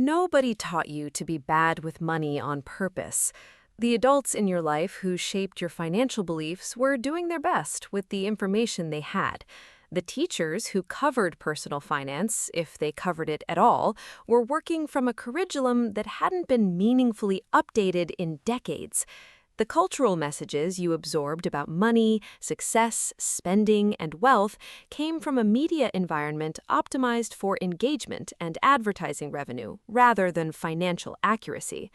Nobody taught you to be bad with money on purpose. The adults in your life who shaped your financial beliefs were doing their best with the information they had. The teachers who covered personal finance, if they covered it at all, were working from a curriculum that hadn't been meaningfully updated in decades. The cultural messages you absorbed about money, success, spending, and wealth came from a media environment optimized for engagement and advertising revenue rather than financial accuracy.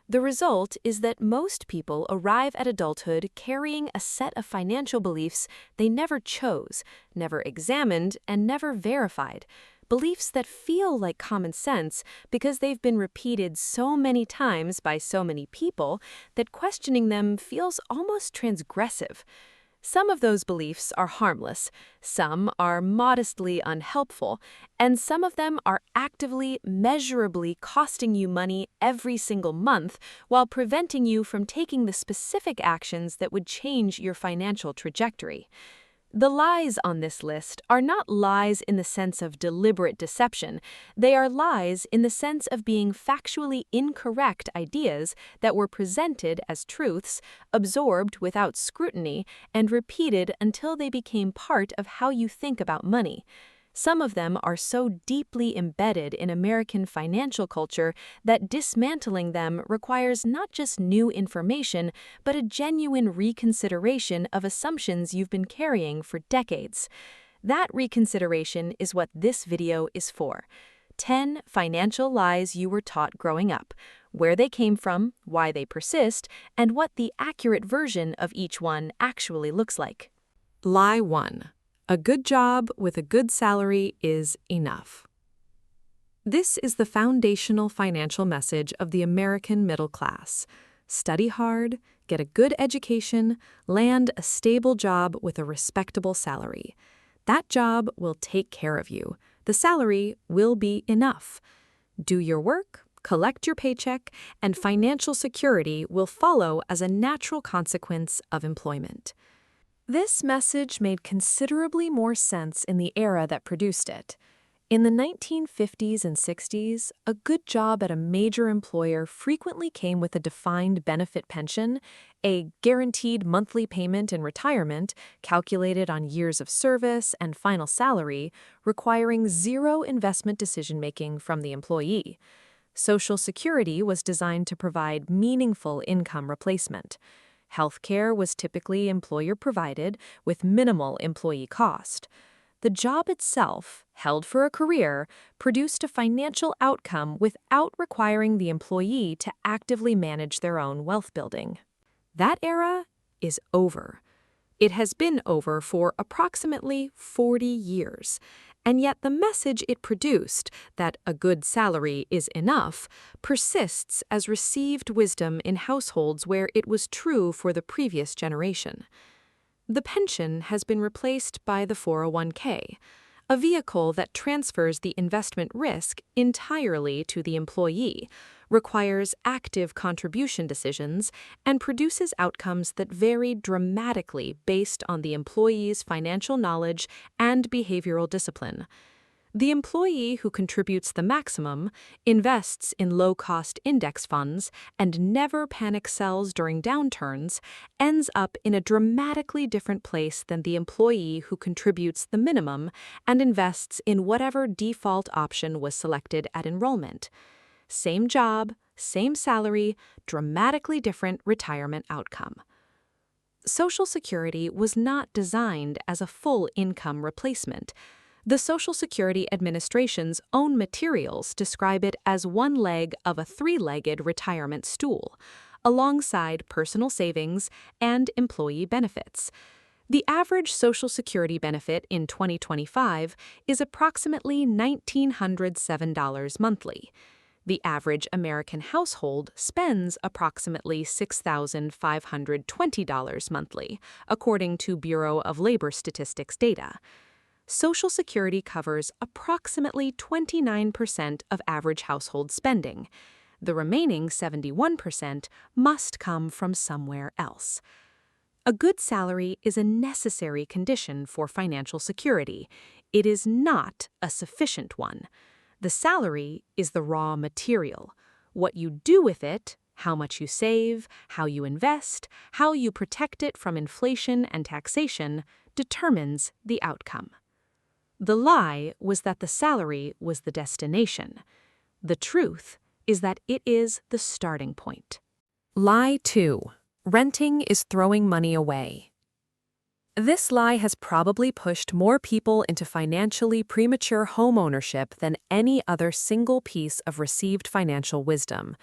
The result is that most people arrive at adulthood carrying a set of financial beliefs they never chose, never examined, and never verified. Beliefs that feel like common sense because they've been repeated so many times by so many people that questioning them feels almost transgressive. Some of those beliefs are harmless, some are modestly unhelpful, and some of them are actively, measurably costing you money every single month while preventing you from taking the specific actions that would change your financial trajectory. The lies on this list are not lies in the sense of deliberate deception. They are lies in the sense of being factually incorrect ideas that were presented as truths, absorbed without scrutiny, and repeated until they became part of how you think about money. Some of them are so deeply embedded in American financial culture that dismantling them requires not just new information, but a genuine reconsideration of assumptions you've been carrying for decades. That reconsideration is what this video is for. 10 financial lies you were taught growing up, where they came from, why they persist, and what the accurate version of each one actually looks like. Lie 1. A good job with a good salary is enough. This is the foundational financial message of the American middle class. Study hard, get a good education, land a stable job with a respectable salary. That job will take care of you. The salary will be enough. Do your work, collect your paycheck, and financial security will follow as a natural consequence of employment. This message made considerably more sense in the era that produced it. In the 1950s and 60s, a good job at a major employer frequently came with a defined benefit pension, a guaranteed monthly payment in retirement calculated on years of service and final salary, requiring zero investment decision-making from the employee. Social Security was designed to provide meaningful income replacement. Healthcare was typically employer-provided with minimal employee cost. The job itself, held for a career, produced a financial outcome without requiring the employee to actively manage their own wealth building. That era is over. It has been over for approximately 40 years. And yet the message it produced, that a good salary is enough, persists as received wisdom in households where it was true for the previous generation. The pension has been replaced by the 401k, a vehicle that transfers the investment risk entirely to the employee, requires active contribution decisions, and produces outcomes that vary dramatically based on the employee's financial knowledge and behavioral discipline. The employee who contributes the maximum, invests in low-cost index funds, and never panic sells during downturns, ends up in a dramatically different place than the employee who contributes the minimum and invests in whatever default option was selected at enrollment. Same job, same salary, dramatically different retirement outcome. Social Security was not designed as a full income replacement. The Social Security Administration's own materials describe it as one leg of a three-legged retirement stool, alongside personal savings and employee benefits. The average Social Security benefit in 2025 is approximately $1,907 monthly. The average American household spends approximately $6,520 monthly, according to Bureau of Labor Statistics data. Social Security covers approximately 29% of average household spending. The remaining 71% must come from somewhere else. A good salary is a necessary condition for financial security. It is not a sufficient one. The salary is the raw material. What you do with it, how much you save, how you invest, how you protect it from inflation and taxation, determines the outcome. The lie was that the salary was the destination. The truth is that it is the starting point. Lie 2. Renting is throwing money away. This lie has probably pushed more people into financially premature homeownership than any other single piece of received financial wisdom.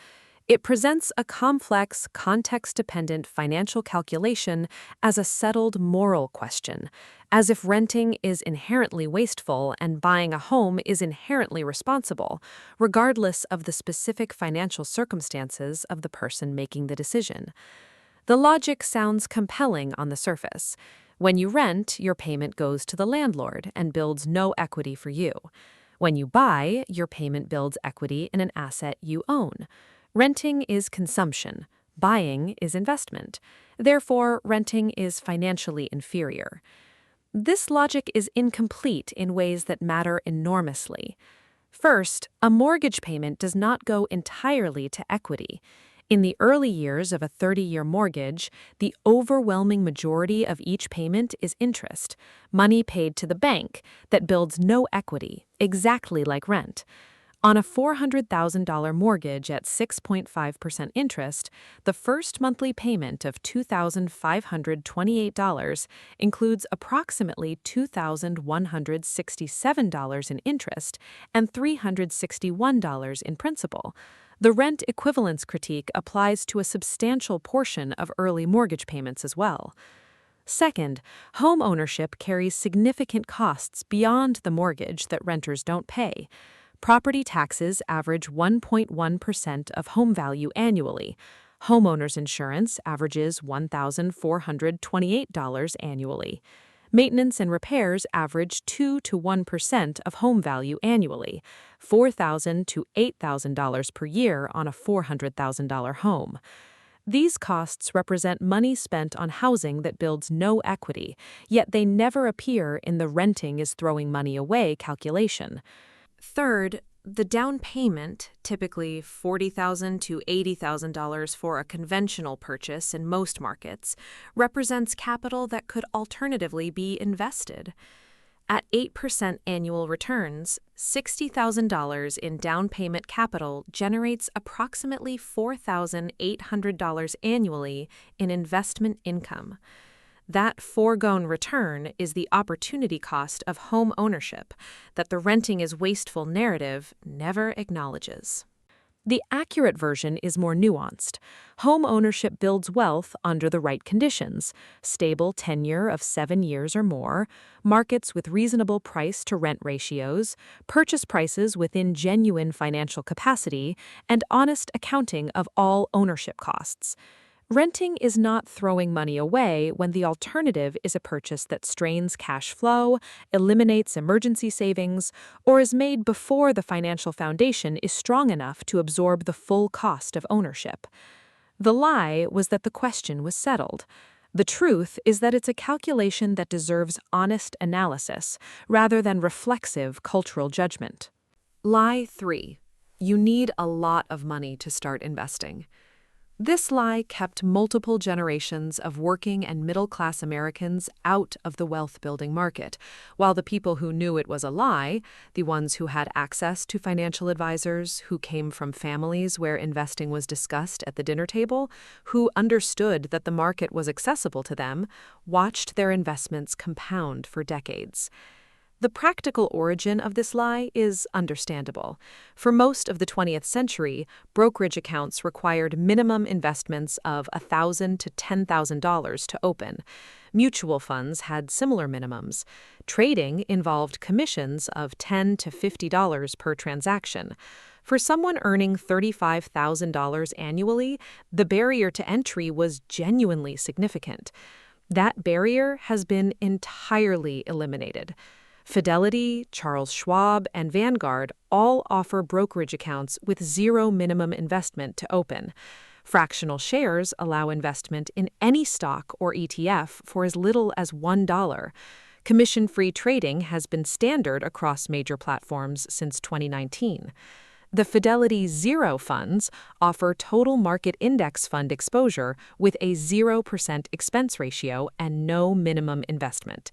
It presents a complex, context-dependent financial calculation as a settled moral question, as if renting is inherently wasteful and buying a home is inherently responsible, regardless of the specific financial circumstances of the person making the decision. The logic sounds compelling on the surface. When you rent, your payment goes to the landlord and builds no equity for you. When you buy, your payment builds equity in an asset you own. Renting is consumption. Buying is investment. Therefore, renting is financially inferior. This logic is incomplete in ways that matter enormously. First, a mortgage payment does not go entirely to equity. In the early years of a 30-year mortgage, the overwhelming majority of each payment is interest, money paid to the bank that builds no equity, exactly like rent. On a $400,000 mortgage at 6.5% interest, the first monthly payment of $2,528 includes approximately $2,167 in interest and $361 in principal. The rent equivalence critique applies to a substantial portion of early mortgage payments as well. Second, home ownership carries significant costs beyond the mortgage that renters don't pay. Property taxes average 1.1% of home value annually. Homeowners insurance averages $1,428 annually. Maintenance and repairs average 2 to 1% of home value annually, $4,000 to $8,000 per year on a $400,000 home. These costs represent money spent on housing that builds no equity, yet they never appear in the renting is throwing money away calculation. Third, the down payment, typically $40,000 to $80,000 for a conventional purchase in most markets, represents capital that could alternatively be invested. At 8% annual returns, $60,000 in down payment capital generates approximately $4,800 annually in investment income. That foregone return is the opportunity cost of home ownership that the renting is wasteful narrative never acknowledges. The accurate version is more nuanced. Home ownership builds wealth under the right conditions: stable tenure of 7 years or more, markets with reasonable price-to-rent ratios, purchase prices within genuine financial capacity, and honest accounting of all ownership costs. Renting is not throwing money away when the alternative is a purchase that strains cash flow, eliminates emergency savings, or is made before the financial foundation is strong enough to absorb the full cost of ownership. The lie was that the question was settled. The truth is that it's a calculation that deserves honest analysis rather than reflexive cultural judgment. Lie 3. You need a lot of money to start investing. This lie kept multiple generations of working and middle-class Americans out of the wealth-building market, while the people who knew it was a lie, the ones who had access to financial advisors, who came from families where investing was discussed at the dinner table, who understood that the market was accessible to them, watched their investments compound for decades. The practical origin of this lie is understandable. For most of the 20th century, brokerage accounts required minimum investments of $1,000 to $10,000 to open. Mutual funds had similar minimums. Trading involved commissions of $10 to $50 per transaction. For someone earning $35,000 annually, the barrier to entry was genuinely significant. That barrier has been entirely eliminated. Fidelity, Charles Schwab, and Vanguard all offer brokerage accounts with zero minimum investment to open. Fractional shares allow investment in any stock or ETF for as little as $1. Commission-free trading has been standard across major platforms since 2019. The Fidelity Zero funds offer total market index fund exposure with a 0% expense ratio and no minimum investment.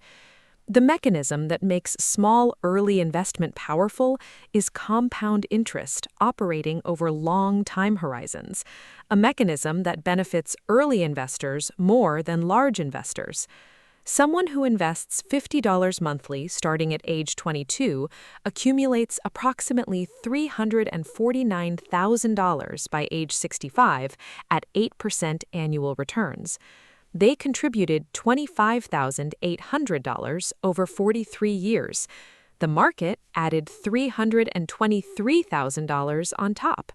The mechanism that makes small early investment powerful is compound interest operating over long time horizons, a mechanism that benefits early investors more than large investors. Someone who invests $50 monthly starting at age 22 accumulates approximately $349,000 by age 65 at 8% annual returns. They contributed $25,800 over 43 years. The market added $323,000 on top.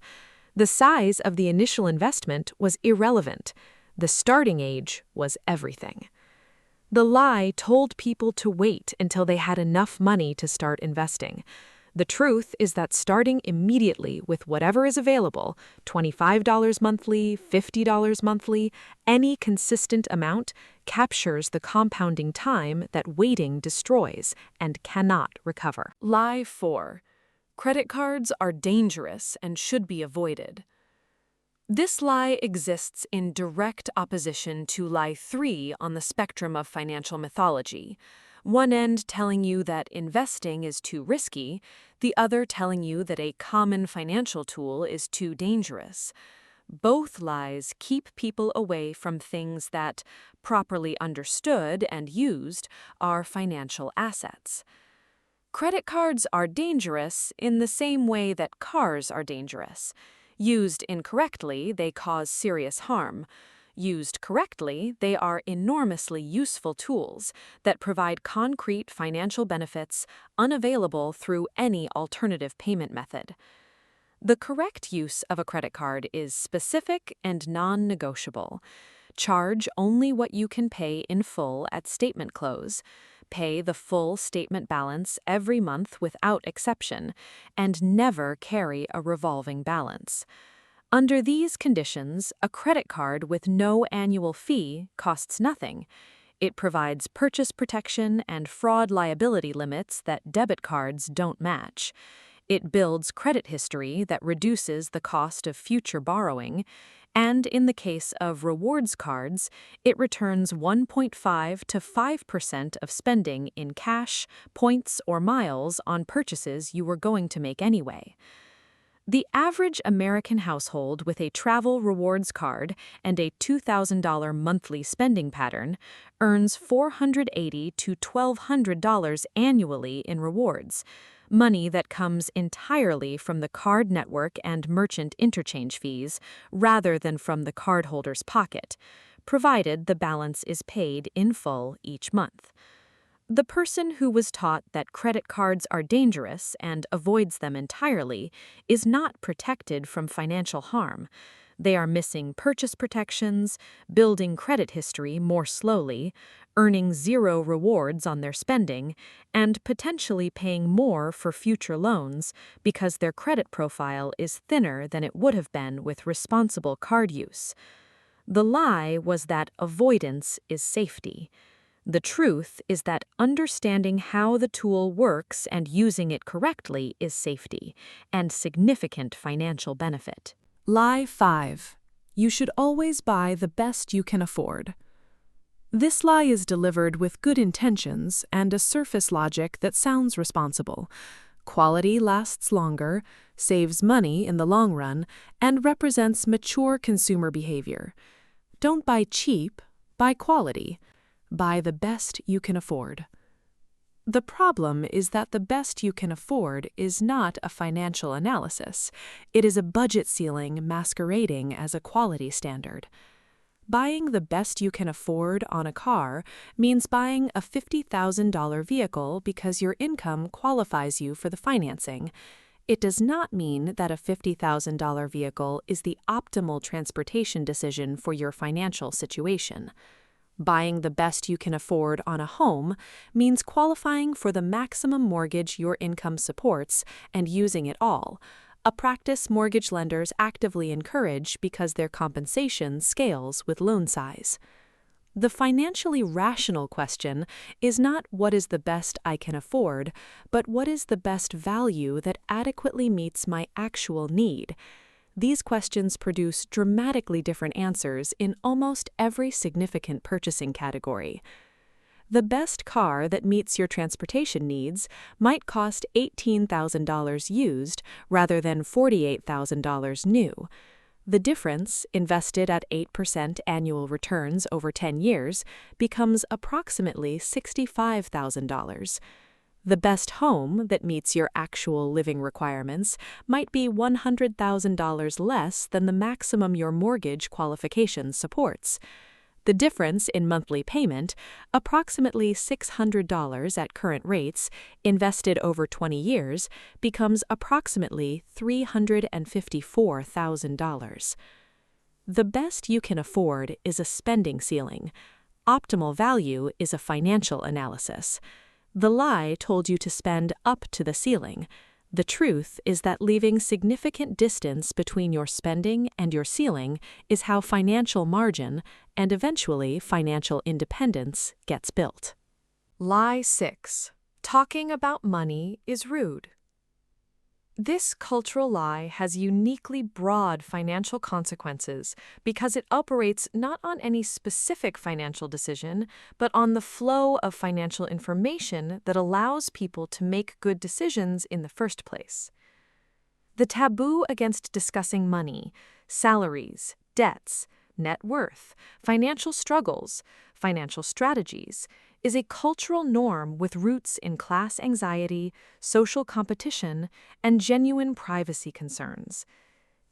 The size of the initial investment was irrelevant. The starting age was everything. The lie told people to wait until they had enough money to start investing. The truth is that starting immediately with whatever is available, $25 monthly, $50 monthly, any consistent amount, captures the compounding time that waiting destroys and cannot recover. Lie 4. Credit cards are dangerous and should be avoided. This lie exists in direct opposition to lie 3 on the spectrum of financial mythology. One end telling you that investing is too risky, the other telling you that a common financial tool is too dangerous. Both lies keep people away from things that, properly understood and used, are financial assets. Credit cards are dangerous in the same way that cars are dangerous. Used incorrectly, they cause serious harm. Used correctly, they are enormously useful tools that provide concrete financial benefits unavailable through any alternative payment method. The correct use of a credit card is specific and non-negotiable. Charge only what you can pay in full at statement close. Pay the full statement balance every month without exception, and never carry a revolving balance. Under these conditions, a credit card with no annual fee costs nothing. It provides purchase protection and fraud liability limits that debit cards don't match. It builds credit history that reduces the cost of future borrowing. And in the case of rewards cards, it returns 1.5 to 5% of spending in cash, points, or miles on purchases you were going to make anyway. The average American household with a travel rewards card and a $2,000 monthly spending pattern earns $480 to $1,200 annually in rewards, money that comes entirely from the card network and merchant interchange fees rather than from the cardholder's pocket, provided the balance is paid in full each month. The person who was taught that credit cards are dangerous and avoids them entirely is not protected from financial harm. They are missing purchase protections, building credit history more slowly, earning zero rewards on their spending, and potentially paying more for future loans because their credit profile is thinner than it would have been with responsible card use. The lie was that avoidance is safety. The truth is that understanding how the tool works and using it correctly is safety and significant financial benefit. Lie 5. You should always buy the best you can afford. This lie is delivered with good intentions and a surface logic that sounds responsible. Quality lasts longer, saves money in the long run, and represents mature consumer behavior. Don't buy cheap, buy quality. Buy the best you can afford. The problem is that the best you can afford is not a financial analysis. It is a budget ceiling masquerading as a quality standard. Buying the best you can afford on a car means buying a $50,000 vehicle because your income qualifies you for the financing. It does not mean that a $50,000 vehicle is the optimal transportation decision for your financial situation. Buying the best you can afford on a home means qualifying for the maximum mortgage your income supports and using it all, a practice mortgage lenders actively encourage because their compensation scales with loan size. The financially rational question is not what is the best I can afford, but what is the best value that adequately meets my actual need. These questions produce dramatically different answers in almost every significant purchasing category. The best car that meets your transportation needs might cost $18,000 used rather than $48,000 new. The difference, invested at 8% annual returns over 10 years, becomes approximately $65,000. The best home that meets your actual living requirements might be $100,000 less than the maximum your mortgage qualification supports. The difference in monthly payment, approximately $600 at current rates, invested over 20 years, becomes approximately $354,000. The best you can afford is a spending ceiling. Optimal value is a financial analysis. The lie told you to spend up to the ceiling. The truth is that leaving significant distance between your spending and your ceiling is how financial margin and eventually financial independence gets built. Lie 6. Talking about money is rude. This cultural lie has uniquely broad financial consequences because it operates not on any specific financial decision, but on the flow of financial information that allows people to make good decisions in the first place. The taboo against discussing money, salaries, debts, net worth, financial struggles, financial strategies, is a cultural norm with roots in class anxiety, social competition, and genuine privacy concerns.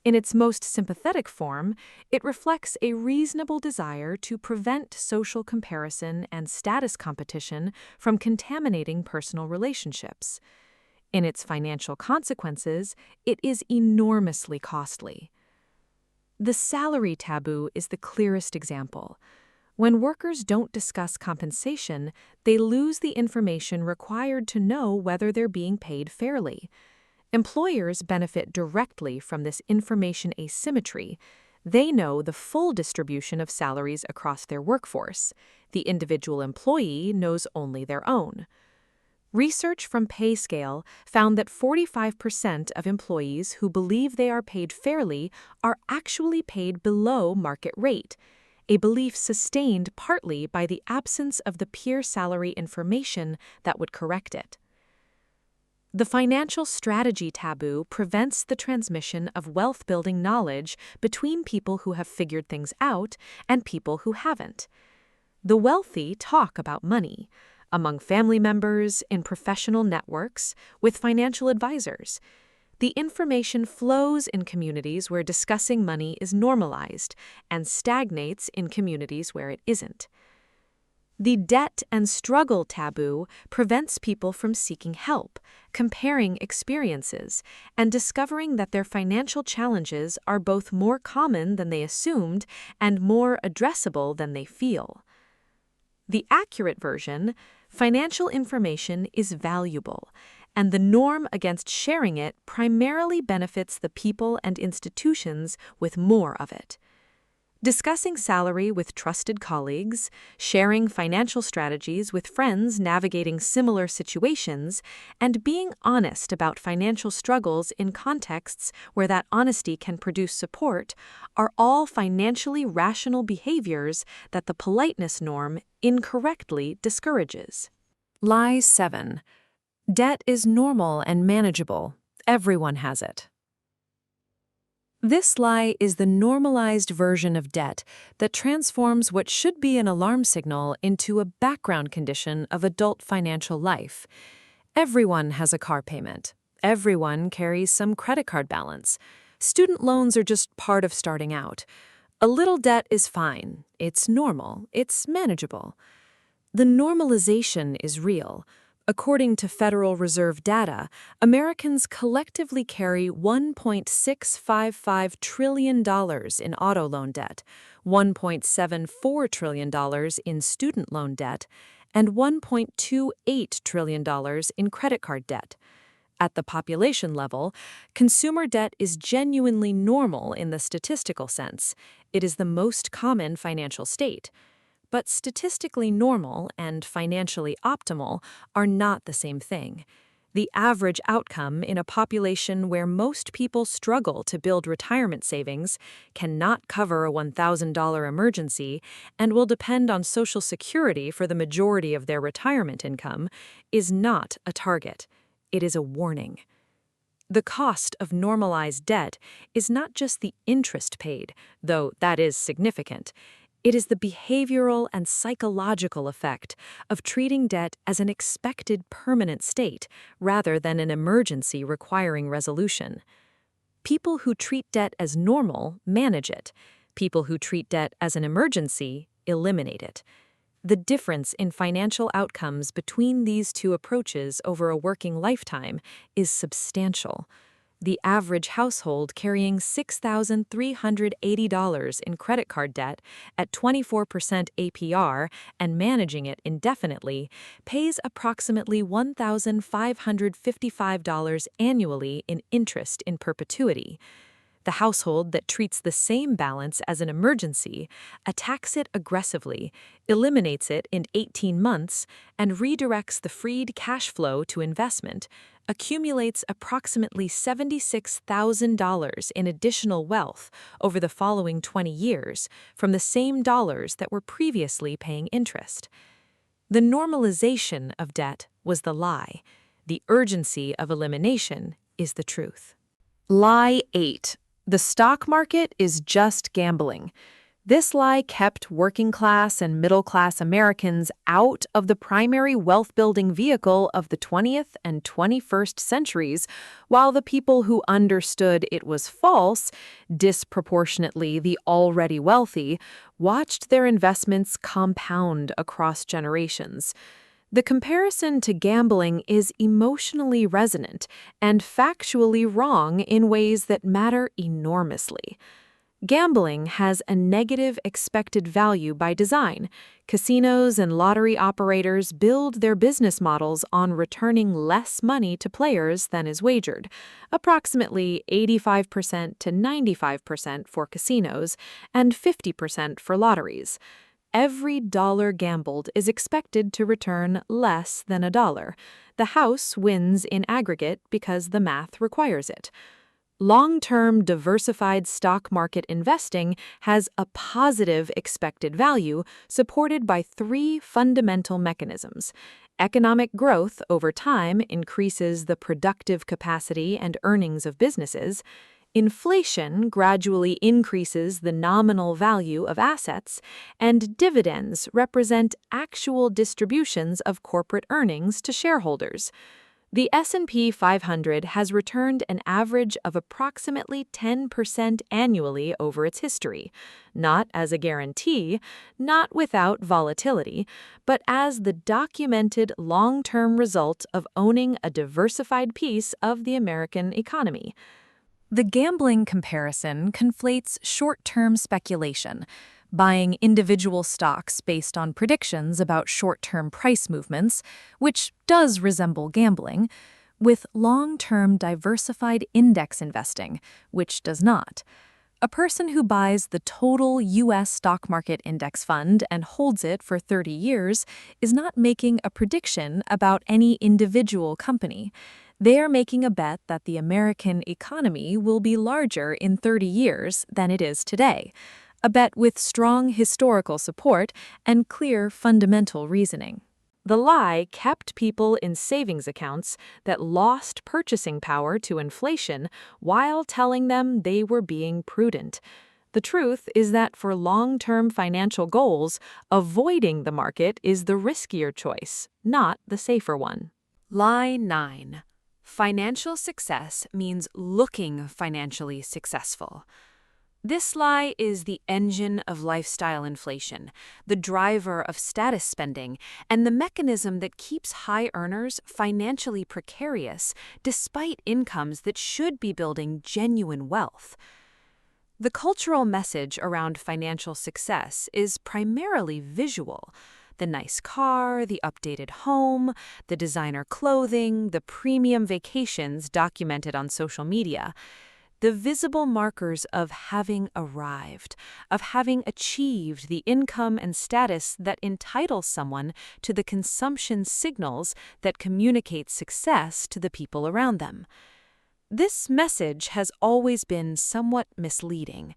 In its most sympathetic form, it reflects a reasonable desire to prevent social comparison and status competition from contaminating personal relationships. In its financial consequences, it is enormously costly. The salary taboo is the clearest example. When workers don't discuss compensation, they lose the information required to know whether they're being paid fairly. Employers benefit directly from this information asymmetry. They know the full distribution of salaries across their workforce. The individual employee knows only their own. Research from PayScale found that 45% of employees who believe they are paid fairly are actually paid below market rate, a belief sustained partly by the absence of the peer salary information that would correct it. The financial strategy taboo prevents the transmission of wealth-building knowledge between people who have figured things out and people who haven't. The wealthy talk about money among family members, in professional networks, with financial advisors. The information flows in communities where discussing money is normalized and stagnates in communities where it isn't. The debt and struggle taboo prevents people from seeking help, comparing experiences, and discovering that their financial challenges are both more common than they assumed and more addressable than they feel. The accurate version, financial information is valuable, and the norm against sharing it primarily benefits the people and institutions with more of it. Discussing salary with trusted colleagues, sharing financial strategies with friends navigating similar situations, and being honest about financial struggles in contexts where that honesty can produce support are all financially rational behaviors that the politeness norm incorrectly discourages. Lie 7. Debt is normal and manageable. Everyone has it. This lie is the normalized version of debt that transforms what should be an alarm signal into a background condition of adult financial life. Everyone has a car payment. Everyone carries some credit card balance. Student loans are just part of starting out. A little debt is fine. It's normal. It's manageable. The normalization is real. According to Federal Reserve data, Americans collectively carry $1.655 trillion in auto loan debt, $1.74 trillion in student loan debt, and $1.28 trillion in credit card debt. At the population level, consumer debt is genuinely normal in the statistical sense. It is the most common financial state. But statistically normal and financially optimal are not the same thing. The average outcome in a population where most people struggle to build retirement savings, cannot cover a $1,000 emergency, and will depend on Social Security for the majority of their retirement income, is not a target. It is a warning. The cost of normalized debt is not just the interest paid, though that is significant. It is the behavioral and psychological effect of treating debt as an expected permanent state rather than an emergency requiring resolution. People who treat debt as normal manage it. People who treat debt as an emergency eliminate it. The difference in financial outcomes between these two approaches over a working lifetime is substantial. The average household carrying $6,380 in credit card debt at 24% APR and managing it indefinitely pays approximately $1,555 annually in interest in perpetuity. The household that treats the same balance as an emergency attacks it aggressively, eliminates it in 18 months, and redirects the freed cash flow to investment, accumulates approximately $76,000 in additional wealth over the following 20 years from the same dollars that were previously paying interest. The normalization of debt was the lie. The urgency of elimination is the truth. Lie 8. The stock market is just gambling. This lie kept working-class and middle-class Americans out of the primary wealth-building vehicle of the 20th and 21st centuries, while the people who understood it was false, disproportionately the already wealthy, watched their investments compound across generations. The comparison to gambling is emotionally resonant and factually wrong in ways that matter enormously. Gambling has a negative expected value by design. Casinos and lottery operators build their business models on returning less money to players than is wagered, approximately 85% to 95% for casinos and 50% for lotteries. Every dollar gambled is expected to return less than a dollar. The house wins in aggregate because the math requires it. Long-term diversified stock market investing has a positive expected value supported by three fundamental mechanisms. Economic growth over time increases the productive capacity and earnings of businesses. Inflation gradually increases the nominal value of assets, and dividends represent actual distributions of corporate earnings to shareholders. The S&P 500 has returned an average of approximately 10% annually over its history, not as a guarantee, not without volatility, but as the documented long-term result of owning a diversified piece of the American economy. The gambling comparison conflates short-term speculation, buying individual stocks based on predictions about short-term price movements, which does resemble gambling, with long-term diversified index investing, which does not. A person who buys the total U.S. stock market index fund and holds it for 30 years is not making a prediction about any individual company. They are making a bet that the American economy will be larger in 30 years than it is today, a bet with strong historical support and clear fundamental reasoning. The lie kept people in savings accounts that lost purchasing power to inflation while telling them they were being prudent. The truth is that for long-term financial goals, avoiding the market is the riskier choice, not the safer one. Lie 9. Financial success means looking financially successful. This lie is the engine of lifestyle inflation, the driver of status spending, and the mechanism that keeps high earners financially precarious despite incomes that should be building genuine wealth. The cultural message around financial success is primarily visual. The nice car, the updated home, the designer clothing, the premium vacations documented on social media. the visible markers of having arrived, of having achieved the income and status that entitle someone to the consumption signals that communicate success to the people around them. This message has always been somewhat misleading.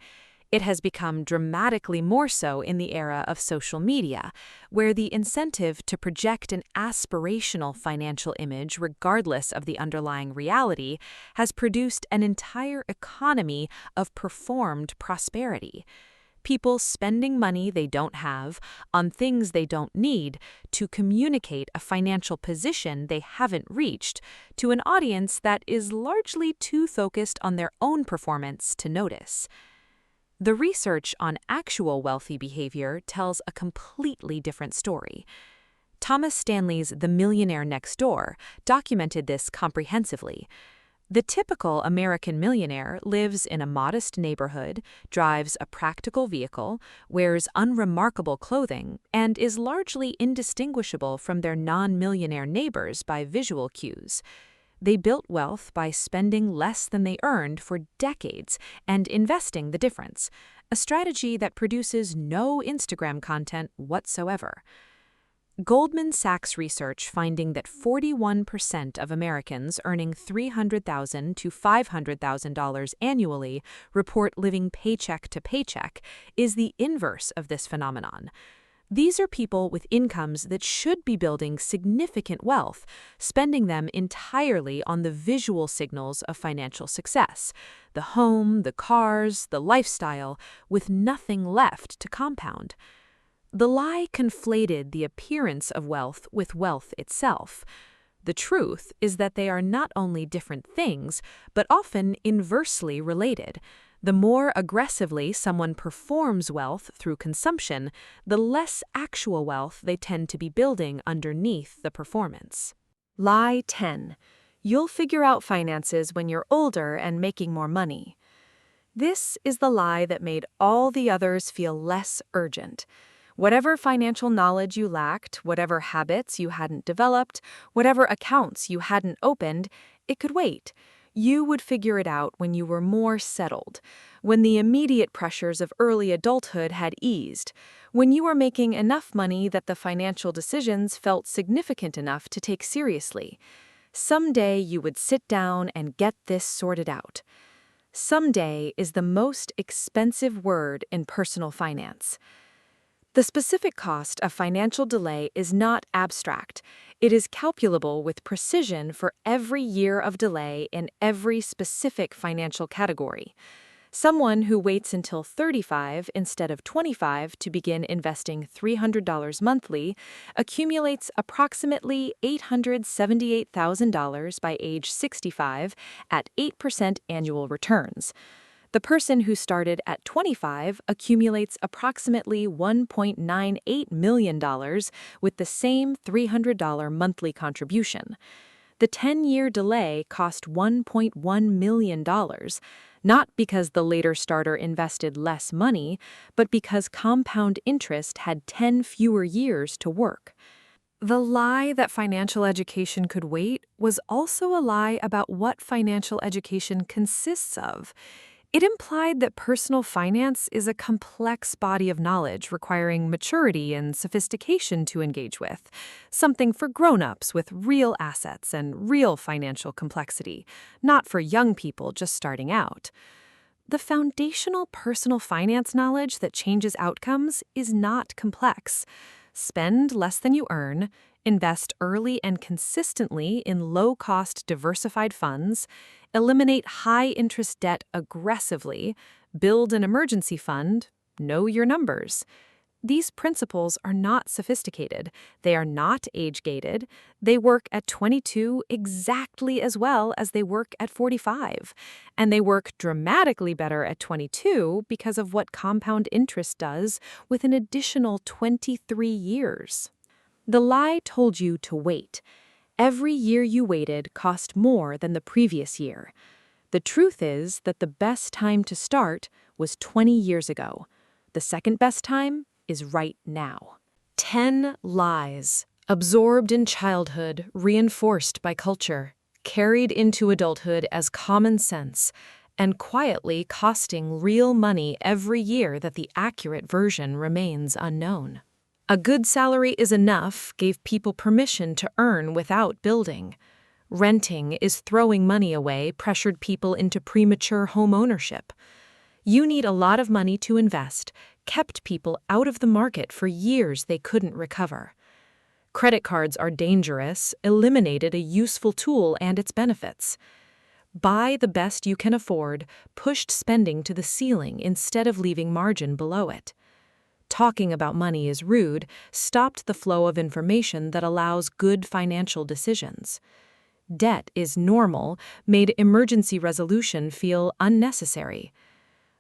It has become dramatically more so in the era of social media, where the incentive to project an aspirational financial image regardless of the underlying reality has produced an entire economy of performed prosperity. People spending money they don't have on things they don't need to communicate a financial position they haven't reached to an audience that is largely too focused on their own performance to notice. The research on actual wealthy behavior tells a completely different story. Thomas Stanley's The Millionaire Next Door documented this comprehensively. The typical American millionaire lives in a modest neighborhood, drives a practical vehicle, wears unremarkable clothing, and is largely indistinguishable from their non-millionaire neighbors by visual cues. They built wealth by spending less than they earned for decades and investing the difference, a strategy that produces no Instagram content whatsoever. Goldman Sachs research finding that 41% of Americans earning $300,000 to $500,000 annually report living paycheck to paycheck is the inverse of this phenomenon. These are people with incomes that should be building significant wealth, spending them entirely on the visual signals of financial success, the home, the cars, the lifestyle, with nothing left to compound. The lie conflated the appearance of wealth with wealth itself. The truth is that they are not only different things, but often inversely related. The more aggressively someone performs wealth through consumption, the less actual wealth they tend to be building underneath the performance. Lie 10. You'll figure out finances when you're older and making more money. This is the lie that made all the others feel less urgent. Whatever financial knowledge you lacked, whatever habits you hadn't developed, whatever accounts you hadn't opened, it could wait. You would figure it out when you were more settled, when the immediate pressures of early adulthood had eased, when you were making enough money that the financial decisions felt significant enough to take seriously. Someday you would sit down and get this sorted out. Someday is the most expensive word in personal finance. The specific cost of financial delay is not abstract. It is calculable with precision for every year of delay in every specific financial category. Someone who waits until 35 instead of 25 to begin investing $300 monthly accumulates approximately $878,000 by age 65 at 8% annual returns. The person who started at 25 accumulates approximately $1.98 million with the same $300 monthly contribution. The 10-year delay cost $1.1 million, not because the later starter invested less money, but because compound interest had 10 fewer years to work. The lie that financial education could wait was also a lie about what financial education consists of. It implied that personal finance is a complex body of knowledge requiring maturity and sophistication to engage with, something for grown-ups with real assets and real financial complexity, not for young people just starting out. The foundational personal finance knowledge that changes outcomes is not complex. Spend less than you earn, invest early and consistently in low-cost diversified funds, eliminate high-interest debt aggressively, build an emergency fund, know your numbers. These principles are not sophisticated. They are not age-gated. They work at 22 exactly as well as they work at 45. And they work dramatically better at 22 because of what compound interest does with an additional 23 years. The lie told you to wait. Every year you waited cost more than the previous year. The truth is that the best time to start was 20 years ago. The second best time is right now. 10 lies, absorbed in childhood, reinforced by culture, carried into adulthood as common sense, and quietly costing real money every year that the accurate version remains unknown. A good salary is enough gave people permission to earn without building. Renting is throwing money away pressured people into premature homeownership. You need a lot of money to invest, kept people out of the market for years they couldn't recover. Credit cards are dangerous, eliminated a useful tool and its benefits. Buy the best you can afford, pushed spending to the ceiling instead of leaving margin below it. Talking about money is rude, stopped the flow of information that allows good financial decisions. Debt is normal, made emergency resolution feel unnecessary.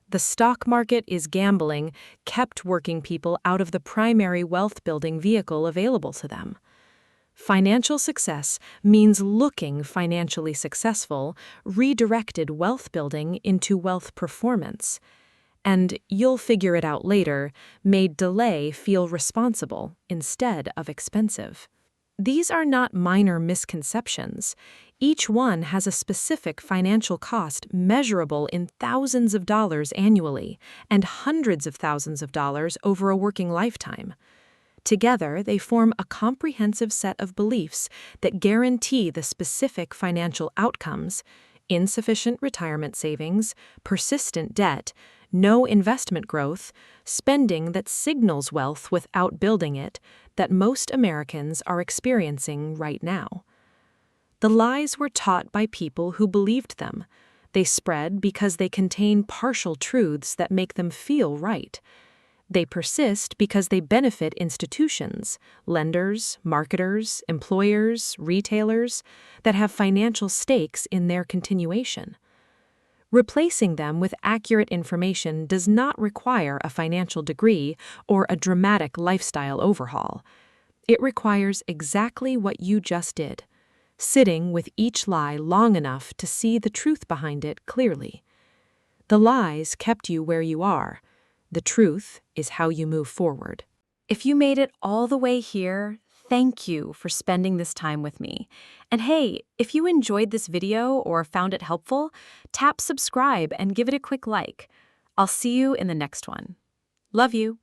The stock market is gambling, kept working people out of the primary wealth-building vehicle available to them. Financial success means looking financially successful, redirected wealth building into wealth performance. And you'll figure it out later, made delay feel responsible instead of expensive. These are not minor misconceptions. Each one has a specific financial cost measurable in thousands of dollars annually and hundreds of thousands of dollars over a working lifetime. Together, they form a comprehensive set of beliefs that guarantee the specific financial outcomes: insufficient retirement savings, persistent debt, no investment growth, spending that signals wealth without building it, that most Americans are experiencing right now. The lies were taught by people who believed them. They spread because they contain partial truths that make them feel right. They persist because they benefit institutions, lenders, marketers, employers, retailers that have financial stakes in their continuation. Replacing them with accurate information does not require a financial degree or a dramatic lifestyle overhaul. It requires exactly what you just did, sitting with each lie long enough to see the truth behind it clearly. The lies kept you where you are. The truth is how you move forward. If you made it all the way here, thank you for spending this time with me. And hey, if you enjoyed this video or found it helpful, tap subscribe and give it a quick like. I'll see you in the next one. Love you.